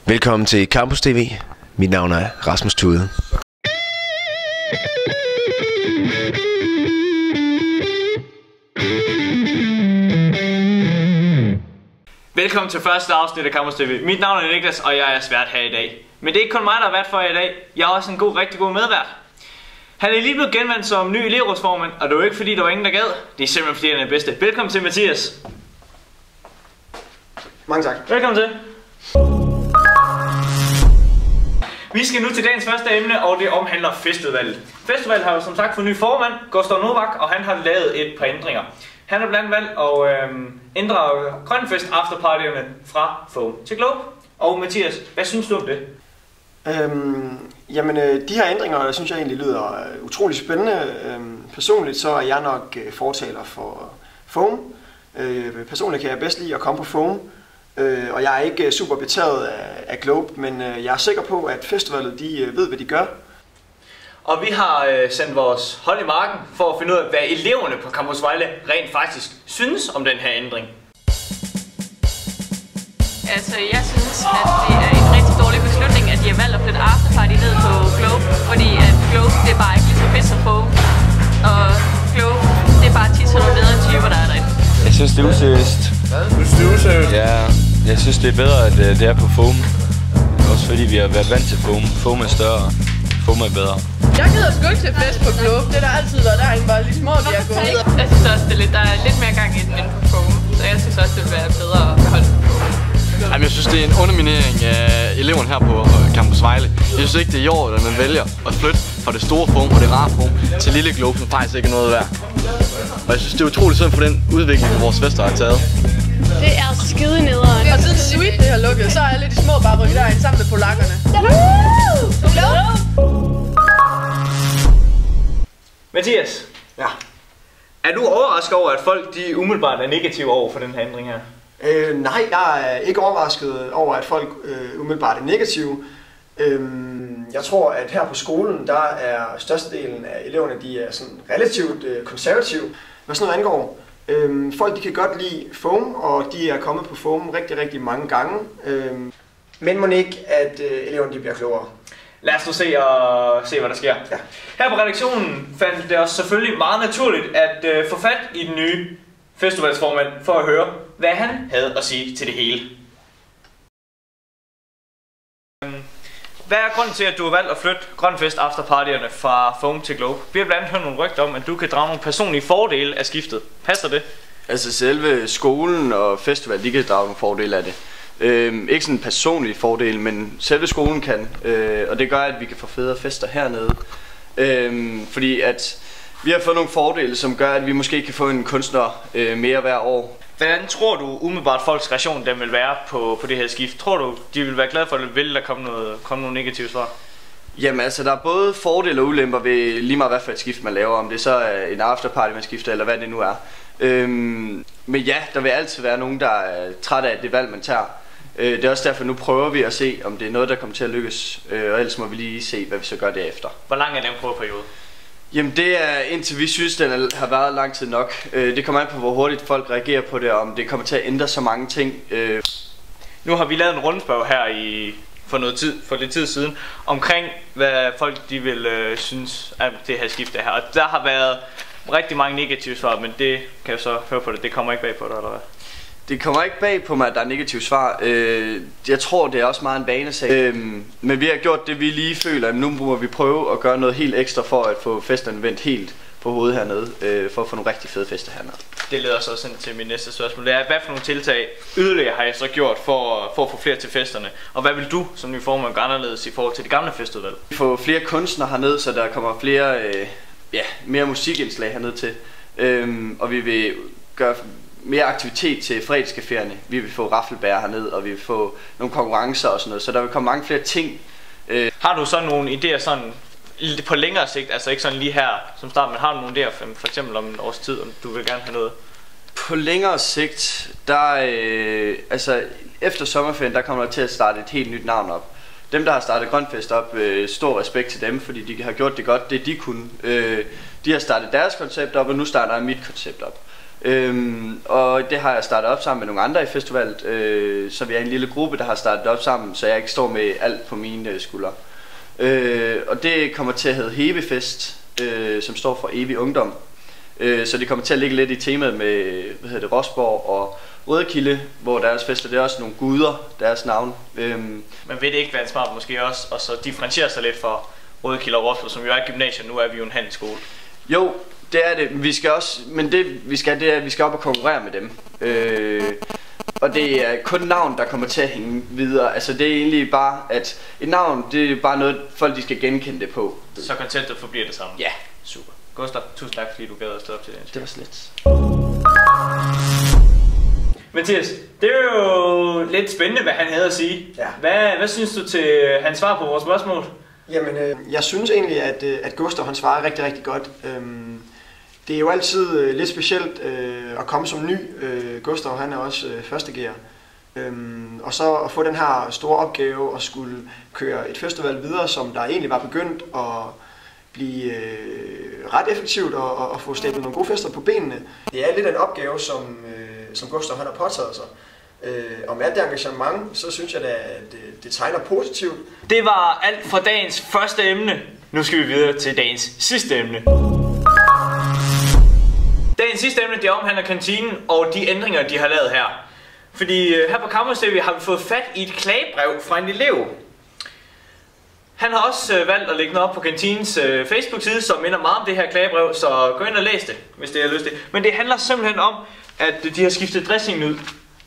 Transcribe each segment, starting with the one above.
Velkommen til Campus TV. Mit navn er Rasmus Thude. Velkommen til første afsnit af Campus TV. Mit navn er Niklas, og jeg er svært her i dag. Men det er ikke kun mig, der er vært for jer i dag. Jeg har også en rigtig god medvært. Han er lige blevet genvalgt som ny elevrådsformand, og det er jo ikke fordi, der var ingen, der gad. Det er simpelthen fordi, han er den bedste. Velkommen til, Mathias. Mange tak. Velkommen til. Vi skal nu til dagens første emne, og det omhandler festudvalget. Festudvalget har jo som sagt fået ny formand, Gustav Novak, og han har lavet et par ændringer. Han har blandt andet valgt at ændre Grønfest afterpartierne fra Foam til Globe. Og Mathias, hvad synes du om det? De her ændringer synes jeg egentlig lyder utrolig spændende. Personligt så er jeg nok fortaler for Foam. Personligt kan jeg bedst lide at komme på Foam. Og jeg er ikke super betaget af Globe, men jeg er sikker på, at festivalet de ved, hvad de gør. Og vi har sendt vores hold i marken for at finde ud af, hvad eleverne på Campus Vejle rent faktisk synes om den her ændring. Altså, jeg synes, at det er en rigtig dårlig beslutning, at de har valgt at flytte afterparty ned på Globe, fordi at Globe, det er bare ikke lige så fedt som Foam. Og Globe, det er bare tit sådan nogle bedre typer, der er derinde. Jeg synes, det er useriøst. Hvad? Du synes, det er useriøst? Ja, jeg synes, det er bedre, at det er på Foam. Også fordi vi har været vant til Foam. Foam er større. Foam er bedre. Jeg gider sgu ikke til fest på Globe. Det er der altid været derinde, bare lige små, de er gået. Jeg synes også, der er lidt mere gang i den end på Foam. Så jeg synes også, det vil være bedre at beholde på Foam. Jamen, jeg synes, det er en underminering af eleverne her på Campus Vejle. Jeg synes ikke, det er i år, at man vælger at flytte fra det store Foam og det rare Foam til lille Globe, som faktisk ikke er noget værd. Og jeg synes, det er utroligt synd for den udvikling, vores fester har taget. Det er skide nederen. Og siden Sweet det har lukket, så er alle de små bare rykket derind sammen med polakkerne. Mathias, Ja. er du overrasket over, at folk de umiddelbart er negative over for den her ændring her? Nej, jeg er ikke overrasket over, at folk umiddelbart er negative. Jeg tror, at her på skolen, der er størstedelen af eleverne, de er sådan relativt konservative, hvad sådan noget angår. Folk de kan godt lide Foam, og de er kommet på Foam rigtig mange gange. Men må ikke, at eleverne de bliver klogere. Lad os nu se, hvad der sker. Ja. Her på redaktionen fandt det også selvfølgelig meget naturligt at få fat i den nye festivalsformand for at høre, hvad han havde at sige til det hele. Hvad er grunden til, at du har valgt at flytte Grønfest afterpartierne fra Foam til Globe? Vi har blandt andet hørt nogle rygter om, at du kan drage nogle personlige fordele af skiftet. Passer det? Altså selve skolen og festival, de kan drage nogle fordele af det. Ikke sådan en personlig fordel, men selve skolen kan. Og det gør, at vi kan få federe fester hernede. Fordi at vi har fået nogle fordele, som gør, at vi måske kan få en kunstner mere hver år. Hvordan tror du umiddelbart folks reaktion den vil være på det her skift? Tror du, de vil være glade for, at vil der komme nogle negative svar? Jamen altså, der er både fordele og ulemper ved lige meget hvad for et skift man laver. Om det så er en afterparty man skifter, eller hvad det nu er. Men ja, der vil altid være nogen, der er træt af det valg man tager. Det er også derfor, nu prøver vi at se, om det er noget, der kommer til at lykkes. Og ellers må vi lige se, hvad vi så gør derefter. Hvor lang er den prøveperiode? Jamen det er indtil vi synes, den har været lang tid nok. Det kommer an på, hvor hurtigt folk reagerer på det, og om det kommer til at ændre så mange ting. Nu har vi lavet en rundspørg her for lidt tid siden, omkring hvad folk de vil synes af det her skifte her. Og der har været rigtig mange negative svar, men det kan jeg så høre på det. Det kommer ikke bag på dig, eller hvad? Det kommer ikke bag på mig, at der er negative svar. Jeg tror, det er også meget en vanesag. Men vi har gjort det, vi lige føler, at nu må vi prøve at gøre noget helt ekstra for at få festerne vendt helt på hovedet hernede. For at få nogle rigtig fede fester hernede. Det leder så også til min næste spørgsmål. Det er, hvad for nogle tiltag yderligere har jeg så gjort for at få flere til festerne? Og hvad vil du som ny formand gøre anderledes i forhold til det gamle festudvalg? Vi får flere kunstnere hernede, så der kommer flere, mere musikindslag hernede til. Og vi vil gøre mere aktivitet til fredagscaféerne. Vi vil få raffelbær hernede, og vi vil få nogle konkurrencer og sådan noget. Så der vil komme mange flere ting. Har du så nogle idéer sådan på længere sigt, altså ikke sådan lige her som start, men har du nogle idéer for eksempel om en års tid, om du vil gerne have noget? På længere sigt, der altså efter sommerferien, der kommer der til at starte et helt nyt navn op. Dem, der har startet Grønfest op, stor respekt til dem, fordi de har gjort det godt, det de kunne. De har startet deres koncept op, og nu starter jeg mit koncept op. Og det har jeg startet op sammen med nogle andre i festivalet, så vi er en lille gruppe, der har startet op sammen, så jeg ikke står med alt på mine skuldre. Og det kommer til at hedde Hevefest, som står for Evig Ungdom. Så det kommer til at ligge lidt i temaet med Rosborg og Rødekilde, hvor deres fester, det er også nogle guder, deres navn. Men vil det ikke være smart måske også, og så differentiere sig lidt for Rødekilde og Rosborg, som jo er et gymnasium, nu er vi jo en handelsskole? Jo, det er det. Vi skal også, men det vi skal op og konkurrere med dem. Og det er kun navn, der kommer til at hænge videre. Altså det er egentlig bare, at et navn, det er bare noget, folk de skal genkende det på. Så konceptet forbliver det samme? Ja, super. Gustav, tusind tak fordi du gad at stå op til det. Det var slet. Mathias, det er jo lidt spændende, hvad han havde at sige. Ja. Hvad synes du til hans svar på vores spørgsmål? Jamen, jeg synes egentlig, at Gustav han svarer rigtig, rigtig godt. Det er jo altid lidt specielt at komme som ny. Gustav han er også første gear. Og så at få den her store opgave at skulle køre et festival videre, som der egentlig var begyndt at blive ret effektivt og få stablet nogle gode fester på benene. Det er lidt en opgave, som Gustav han har påtaget sig. Og med alt det engagement, så synes jeg da, at det tegner positivt. Det var alt fra dagens første emne. Nu skal vi videre til dagens sidste emne. Dagens sidste emne, det omhandler kantinen og de ændringer, de har lavet her. Fordi her på Campus TV har vi fået fat i et klagebrev fra en elev. Han har også valgt at lægge noget op på kantinens Facebook-side, som minder meget om det her klagebrev, så gå ind og læs det, hvis det er lyst til. Men det handler simpelthen om, at de har skiftet dressingen ud.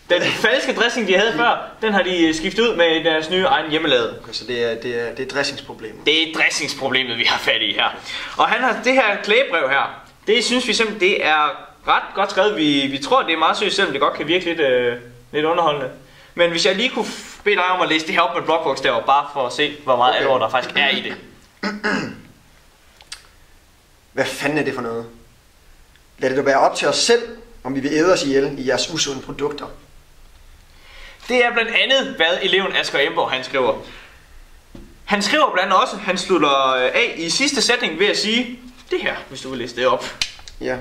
Den falske dressing, de havde før, den har de skiftet ud med deres nye egen hjemmelavede. Okay, så det er dressingsproblemet. Det er dressingsproblemet, vi har fat i her. Og han har det her klagebrev her, det synes vi simpelthen, det er ret godt skrevet. Vi tror, det er meget seriøst, selvom det godt kan virke lidt underholdende. Men hvis jeg lige kunne bede dig om at læse det her op med blokbogstaver, bare for at se, hvor meget alvor der faktisk er i det. Hvad fanden er det for noget? Lad det da være op til os selv, om vi vil æde os ihjel i jeres usunde produkter. Det er blandt andet, hvad eleven Asger Emborg han skriver. Han skriver blandt andet også, han slutter af i sidste sætning ved at sige det her, hvis du vil læse det op. Ja.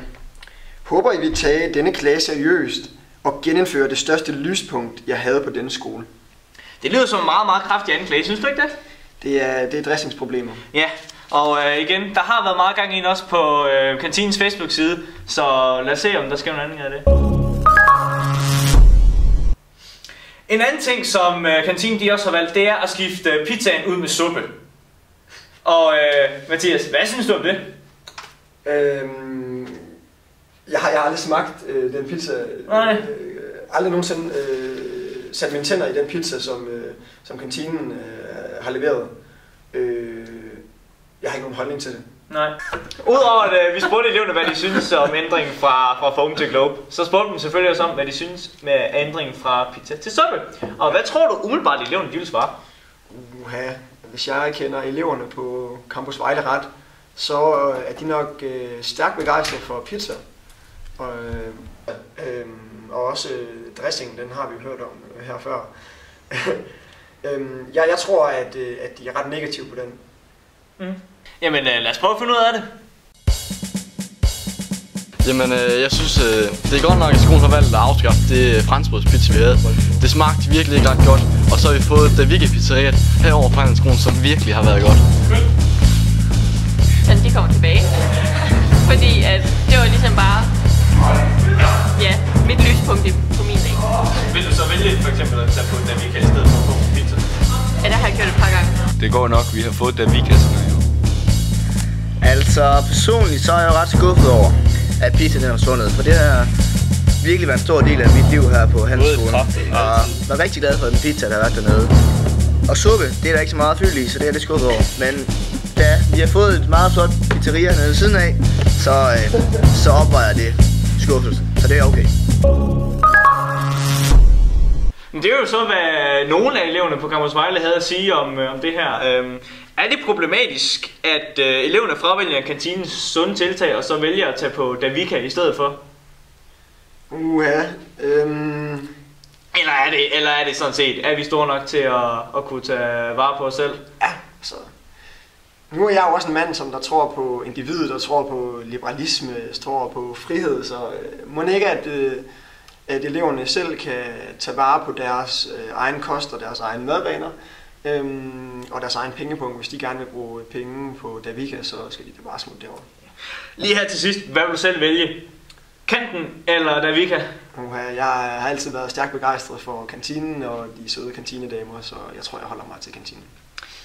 Håber I vil tage denne klage seriøst og genindføre det største lyspunkt, jeg havde på denne skole. Det lyder som en meget, meget kraftig anklage, synes du ikke det? Det er dressingsproblemer. Ja, og igen, der har været meget gang i også på kantinens Facebook-side, så lad os se, om der sker en anden af det. En anden ting, som kantinen de også har valgt, det er at skifte pizzaen ud med suppe. Og Mathias, hvad synes du om det? Jeg har aldrig smagt den pizza. Aldrig nogensinde sat mine tænder i den pizza, som kantinen har leveret. Jeg har ikke nogen holdning til det. Nej. Udover at vi spurgte eleverne, hvad de synes om ændringen fra foam til globe, så spurgte vi selvfølgelig også om, hvad de synes med ændringen fra pizza til suppe. Og hvad tror du umiddelbart, eleverne de vil svare? Hvis jeg kender eleverne på Campus Vejle ret, så er de nok stærkt begejstrede for pizza. Og også dressingen, den har vi jo hørt om her før. Jeg tror, at de er ret negative på den. Jamen lad os prøve at finde ud af det. Jamen jeg synes, det er godt nok, at skolen har valgt at afskaffe det franskbrødspizza, vi havde. Det smagte virkelig ikke ret godt. Og så har vi fået Davika pizzeriet herovre fra handelsskolen, som virkelig har været godt. Så de kommer tilbage. Fordi at det var ligesom bare mit lyspunkt på min dag. Vil du så vælge for eksempel at tage på Davika i stedet for på pizza? Ja, det har jeg gjort et par gange. Det går nok, vi har fået Davikas'erne jo. Altså personligt så er jeg jo ret skuffet over, at pizzaen er forsvundet, for det har virkelig været en stor del af mit liv her på handelsskolen. Og jeg er rigtig glad for den pizza, der har været dernede. Og suppe, det er der ikke så meget fyldt i, så det er jeg lidt skuffet over. Men da vi har fået et meget flot pizzeria nede siden af, så opvejer det skuffelse, så det er okay. Det er jo så, hvad nogle af eleverne på Campus Vejle havde at sige om det her. Er det problematisk, at eleverne fravælger kantinens sunde tiltag, og så vælger at tage på Davika i stedet for? Eller er det sådan set, er vi store nok til at kunne tage vare på os selv? Ja, så Nu er jeg jo også en mand, som der tror på individet, der tror på liberalisme, tror på frihed, så må ikke, at eleverne selv kan tage vare på deres egen kost og deres egen madvaner, og deres egen pengepunkt. Hvis de gerne vil bruge penge på Davika, så skal de da bare smutte derovre. Lige her til sidst, hvad vil du selv vælge? Kanten eller Davika? Jeg har altid været stærkt begejstret for kantinen og de søde kantinedamer, så jeg tror, jeg holder mig til kantinen.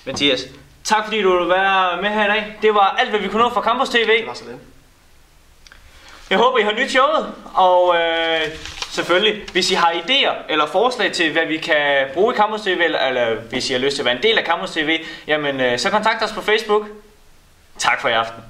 Mathias, tak fordi du ville være med her i dag. Det var alt, hvad vi kunne nå fra Campus TV. Det var så lidt. Jeg håber, I har nyt showet, og selvfølgelig, hvis I har idéer eller forslag til, hvad vi kan bruge i Campus TV, eller hvis I har lyst til at være en del af Campus TV, jamen så kontakt os på Facebook. Tak for i aften.